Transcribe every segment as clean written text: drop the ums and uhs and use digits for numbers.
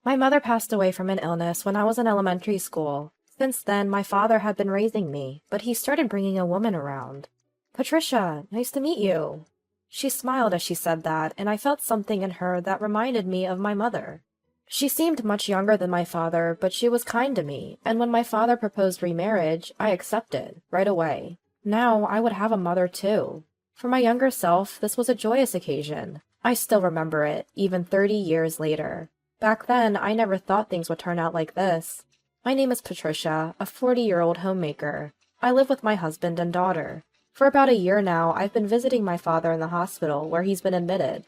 My mother passed away from an illness when I was in elementary school. Since then, my father had been raising me, but he started bringing a woman around. Patricia, nice to meet you. She smiled as she said that, and I felt something in her that reminded me of my mother. She seemed much younger than my father, but she was kind to me, and when my father proposed remarriage, I accepted, right away. Now I would have a mother too. For my younger self, this was a joyous occasion. I still remember it, even 30 years later. Back then, I never thought things would turn out like this. My name is Patricia, a 40-year-old homemaker. I live with my husband and daughter. For about a year now, I've been visiting my father in the hospital where he's been admitted.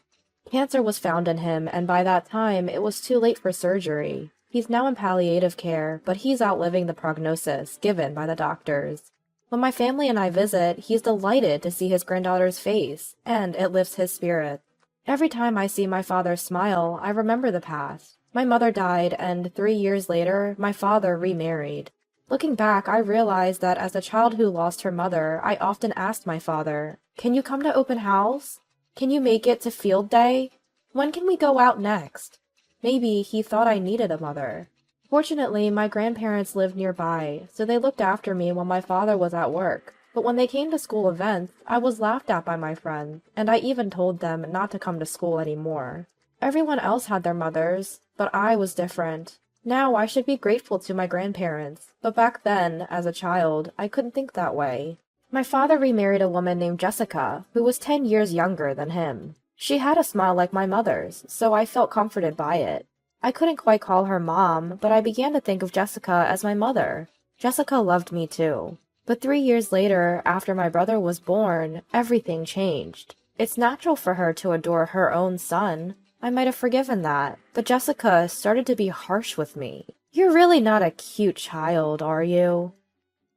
Cancer was found in him, and by that time, it was too late for surgery. He's now in palliative care, but he's outliving the prognosis given by the doctors. When my family and I visit, he's delighted to see his granddaughter's face, and it lifts his spirit. Every time I see my father smile, I remember the past. My mother died, and 3 years later, my father remarried. Looking back, I realized that as a child who lost her mother, I often asked my father, "Can you come to open house? Can you make it to field day? When can we go out next?" Maybe he thought I needed a mother. Fortunately, my grandparents lived nearby, so they looked after me when my father was at work. But when they came to school events, I was laughed at by my friends, and I even told them not to come to school anymore. Everyone else had their mothers, but I was different. Now I should be grateful to my grandparents, but back then, as a child, I couldn't think that way. My father remarried a woman named Jessica, who was 10 years younger than him. She had a smile like my mother's, so I felt comforted by it. I couldn't quite call her mom, but I began to think of Jessica as my mother. Jessica loved me too. But 3 years later, after my brother was born, everything changed. It's natural for her to adore her own son. I might have forgiven that, but Jessica started to be harsh with me. "You're really not a cute child, are you?"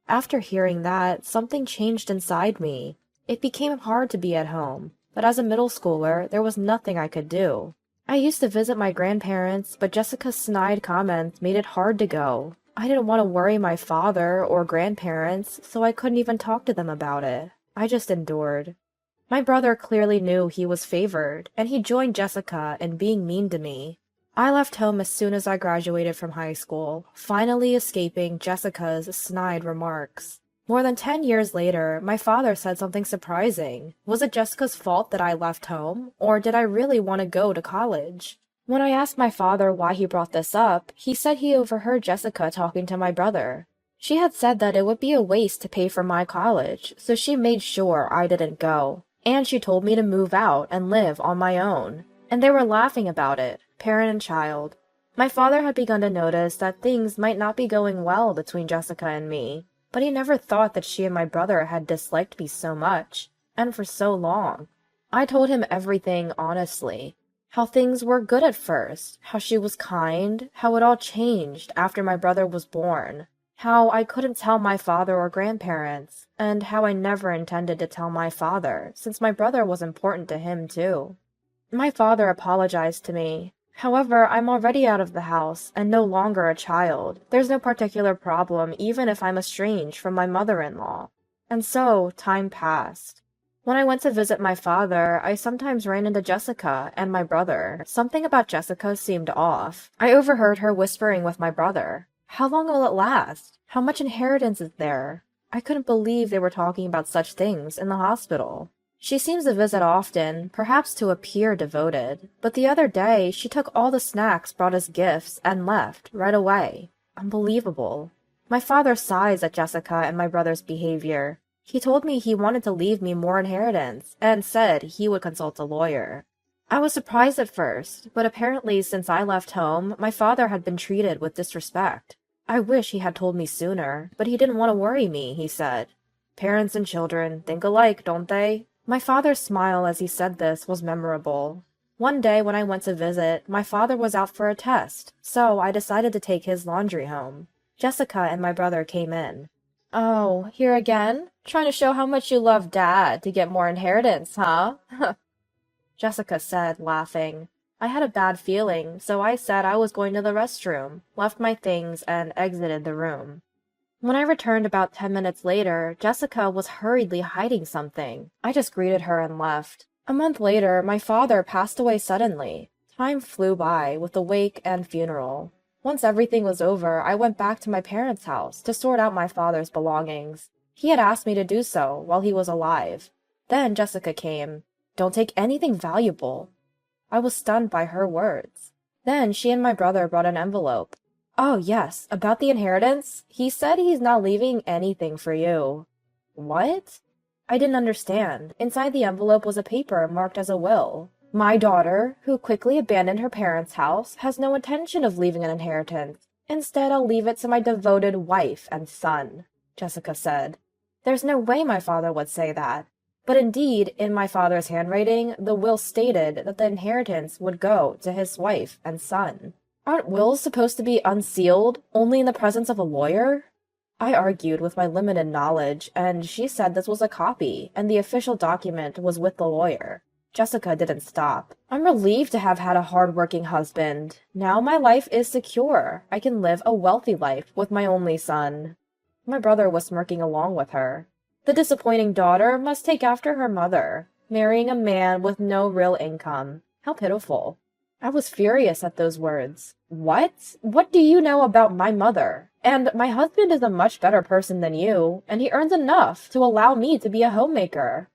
After hearing that, something changed inside me. It became hard to be at home, but as a middle schooler, there was nothing I could do. I used to visit my grandparents, but Jessica's snide comments made it hard to go. I didn't want to worry my father or grandparents, so I couldn't even talk to them about it. I just endured. My brother clearly knew he was favored, and he joined Jessica in being mean to me. I left home as soon as I graduated from high school, finally escaping Jessica's snide remarks. More than 10 years later, my father said something surprising. Was it Jessica's fault that I left home, or did I really want to go to college? When I asked my father why he brought this up, he said he overheard Jessica talking to my brother. She had said that it would be a waste to pay for my college, so she made sure I didn't go. And she told me to move out and live on my own. And they were laughing about it, parent and child. My father had begun to notice that things might not be going well between Jessica and me, but he never thought that she and my brother had disliked me so much, and for so long. I told him everything honestly. How things were good at first, how she was kind, how it all changed after my brother was born, how I couldn't tell my father or grandparents, and how I never intended to tell my father, since my brother was important to him too. My father apologized to me. However, I'm already out of the house and no longer a child. There's no particular problem even if I'm estranged from my mother-in-law. And so, time passed. When I went to visit my father, I sometimes ran into Jessica and my brother. Something about Jessica seemed off. I overheard her whispering with my brother. "How long will it last? How much inheritance is there?" I couldn't believe they were talking about such things in the hospital. She seems to visit often, perhaps to appear devoted, but the other day she took all the snacks brought as gifts and left right away. Unbelievable. My father sighs at Jessica and my brother's behavior. He told me he wanted to leave me more inheritance, and said he would consult a lawyer. I was surprised at first, but apparently since I left home, my father had been treated with disrespect. I wish he had told me sooner, but he didn't want to worry me, he said. Parents and children think alike, don't they? My father's smile as he said this was memorable. One day when I went to visit, my father was out for a test, so I decided to take his laundry home. Jessica and my brother came in. "Oh, here again? Trying to show how much you love Dad to get more inheritance, huh?" Jessica said, laughing. I had a bad feeling, so I said I was going to the restroom, left my things, and exited the room. When I returned about 10 minutes later, Jessica was hurriedly hiding something. I just greeted her and left. A month later, my father passed away suddenly. Time flew by with the wake and funeral. Once everything was over, I went back to my parents' house to sort out my father's belongings. He had asked me to do so while he was alive. Then Jessica came. "Don't take anything valuable." I was stunned by her words. Then she and my brother brought an envelope. "Oh yes, about the inheritance? He said he's not leaving anything for you." "What?" I didn't understand. Inside the envelope was a paper marked as a will. "My daughter, who quickly abandoned her parents' house, has no intention of leaving an inheritance. Instead, I'll leave it to my devoted wife and son," Jessica said. There's no way my father would say that. But indeed, in my father's handwriting, the will stated that the inheritance would go to his wife and son. Aren't wills supposed to be unsealed, only in the presence of a lawyer? I argued with my limited knowledge, and she said this was a copy, and the official document was with the lawyer. Jessica didn't stop. "I'm relieved to have had a hard-working husband. Now my life is secure. I can live a wealthy life with my only son." My brother was smirking along with her. The disappointing daughter must take after her mother, marrying a man with no real income. How pitiful. I was furious at those words. What? What do you know about my mother? And my husband is a much better person than you, and he earns enough to allow me to be a homemaker.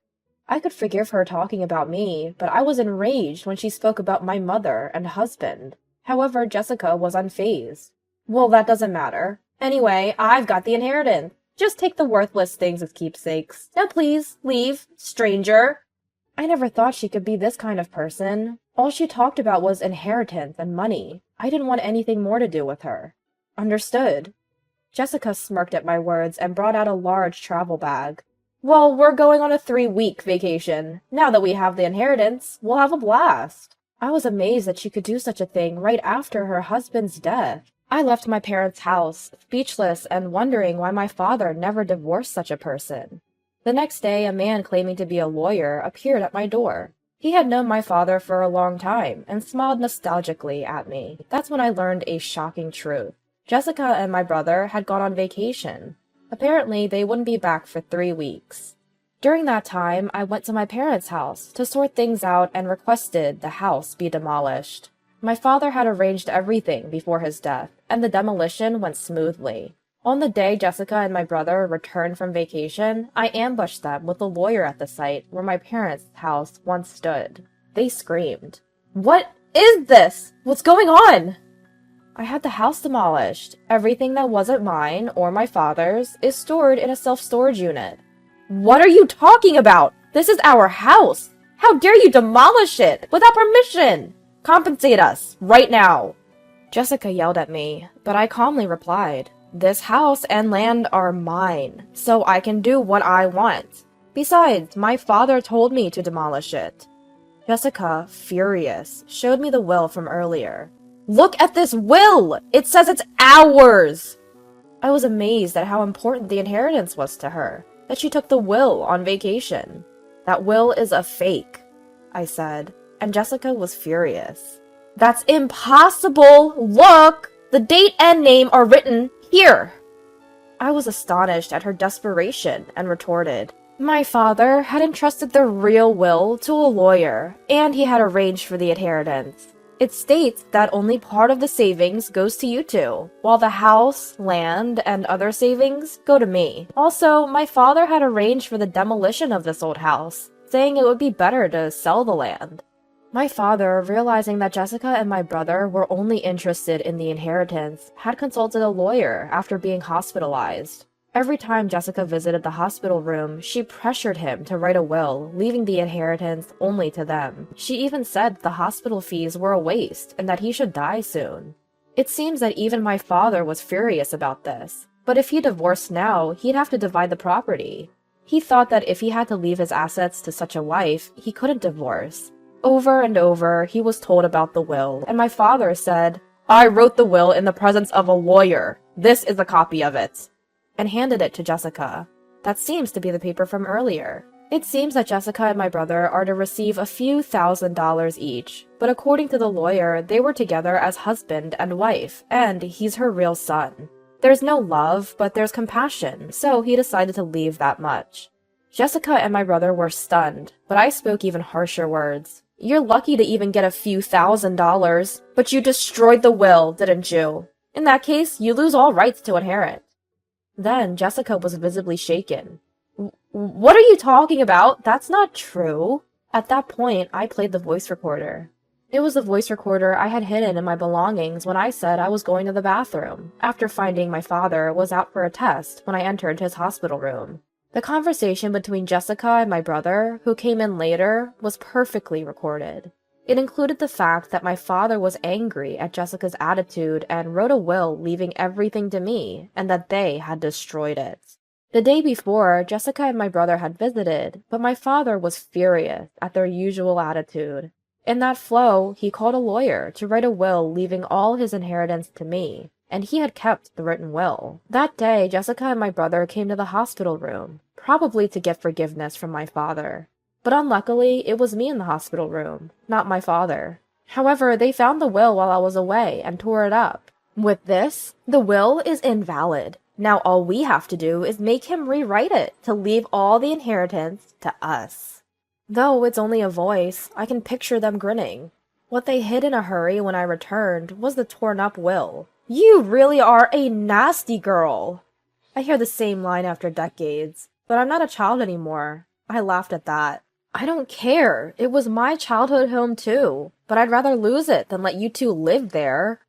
I could forgive her talking about me, but I was enraged when she spoke about my mother and husband. However, Jessica was unfazed. "Well, that doesn't matter. Anyway, I've got the inheritance. Just take the worthless things as keepsakes. Now please, leave, stranger." I never thought she could be this kind of person. All she talked about was inheritance and money. I didn't want anything more to do with her. Understood. Jessica smirked at my words and brought out a large travel bag. "Well, we're going on a 3-week vacation. Now that we have the inheritance, we'll have a blast." I was amazed that she could do such a thing right after her husband's death. I left my parents' house, speechless and wondering why my father never divorced such a person. The next day, a man claiming to be a lawyer appeared at my door. He had known my father for a long time and smiled nostalgically at me. That's when I learned a shocking truth. Jessica and my brother had gone on vacation. Apparently, they wouldn't be back for 3 weeks. During that time, I went to my parents' house to sort things out and requested the house be demolished. My father had arranged everything before his death, and the demolition went smoothly. On the day Jessica and my brother returned from vacation, I ambushed them with a lawyer at the site where my parents' house once stood. They screamed. "What is this? What's going on?" I had the house demolished. Everything that wasn't mine or my father's is stored in a self-storage unit. "What are you talking about? This is our house. How dare you demolish it without permission? Compensate us, right now." Jessica yelled at me, but I calmly replied, "This house and land are mine, so I can do what I want. Besides, my father told me to demolish it." Jessica, furious, showed me the will from earlier. "Look at this will! It says it's ours!" I was amazed at how important the inheritance was to her, that she took the will on vacation. "That will is a fake," I said, and Jessica was furious. "That's impossible! Look! The date and name are written here!" I was astonished at her desperation and retorted, "My father had entrusted the real will to a lawyer, and he had arranged for the inheritance. It states that only part of the savings goes to you two, while the house, land, and other savings go to me. Also, my father had arranged for the demolition of this old house, saying it would be better to sell the land." My father, realizing that Jessica and my brother were only interested in the inheritance, had consulted a lawyer after being hospitalized. Every time Jessica visited the hospital room, she pressured him to write a will, leaving the inheritance only to them. She even said the hospital fees were a waste and that he should die soon. It seems that even my father was furious about this, but if he divorced now, he'd have to divide the property. He thought that if he had to leave his assets to such a wife, he couldn't divorce. Over and over, he was told about the will, and my father said, "I wrote the will in the presence of a lawyer. This is a copy of it," and handed it to Jessica. That seems to be the paper from earlier. It seems that Jessica and my brother are to receive a few $1,000s each, but according to the lawyer, they were together as husband and wife, and he's her real son. There's no love, but there's compassion, so he decided to leave that much. Jessica and my brother were stunned, but I spoke even harsher words. You're lucky to even get a few $1,000s, but you destroyed the will, didn't you? In that case, you lose all rights to inherit. Then Jessica was visibly shaken. What are you talking about? That's not true. At that point, I played the voice recorder. It was the voice recorder I had hidden in my belongings when I said I was going to the bathroom, after finding my father was out for a test when I entered his hospital room. The conversation between Jessica and my brother, who came in later, was perfectly recorded. It included the fact that my father was angry at Jessica's attitude and wrote a will leaving everything to me, and that they had destroyed it. The day before, Jessica and my brother had visited, but my father was furious at their usual attitude. In that flow, he called a lawyer to write a will leaving all his inheritance to me, and he had kept the written will. That day, Jessica and my brother came to the hospital room, probably to get forgiveness from my father. But unluckily, it was me in the hospital room, not my father. However, they found the will while I was away and tore it up. With this, the will is invalid. Now all we have to do is make him rewrite it to leave all the inheritance to us. Though it's only a voice, I can picture them grinning. What they hid in a hurry when I returned was the torn-up will. You really are a nasty girl! I hear the same line after decades, but I'm not a child anymore. I laughed at that. I don't care. It was my childhood home too, but I'd rather lose it than let you two live there.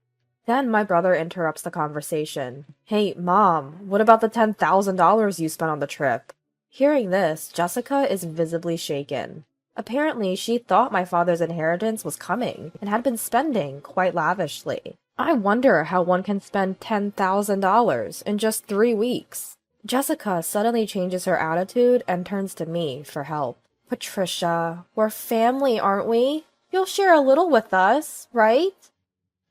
Then my brother interrupts the conversation. Hey, Mom, what about the $10,000 you spent on the trip? Hearing this, Jessica is visibly shaken. Apparently, she thought my father's inheritance was coming and had been spending quite lavishly. I wonder how one can spend $10,000 in just 3 weeks. Jessica suddenly changes her attitude and turns to me for help. Patricia, we're family, aren't we? You'll share a little with us, right?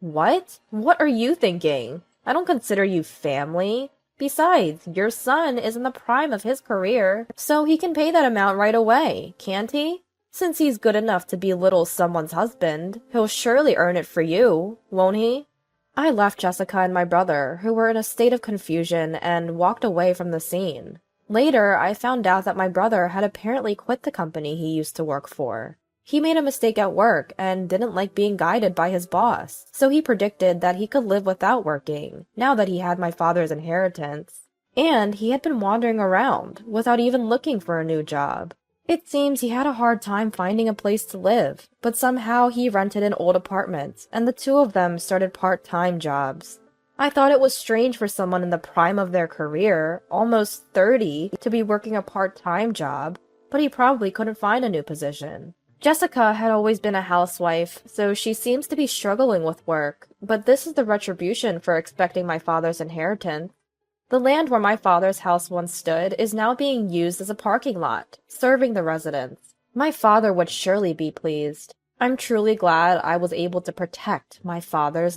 What? What are you thinking? I don't consider you family. Besides, your son is in the prime of his career, so he can pay that amount right away, can't he? Since he's good enough to be little someone's husband, he'll surely earn it for you, won't he? I left Jessica and my brother, who were in a state of confusion, and walked away from the scene. Later, I found out that my brother had apparently quit the company he used to work for. He made a mistake at work and didn't like being guided by his boss, so he predicted that he could live without working, now that he had my father's inheritance. And he had been wandering around, without even looking for a new job. It seems he had a hard time finding a place to live, but somehow he rented an old apartment, and the two of them started part-time jobs. I thought it was strange for someone in the prime of their career, almost 30, to be working a part-time job, but he probably couldn't find a new position. Jessica had always been a housewife, so she seems to be struggling with work, but this is the retribution for expecting my father's inheritance. The land where my father's house once stood is now being used as a parking lot, serving the residents. My father would surely be pleased. I'm truly glad I was able to protect my father's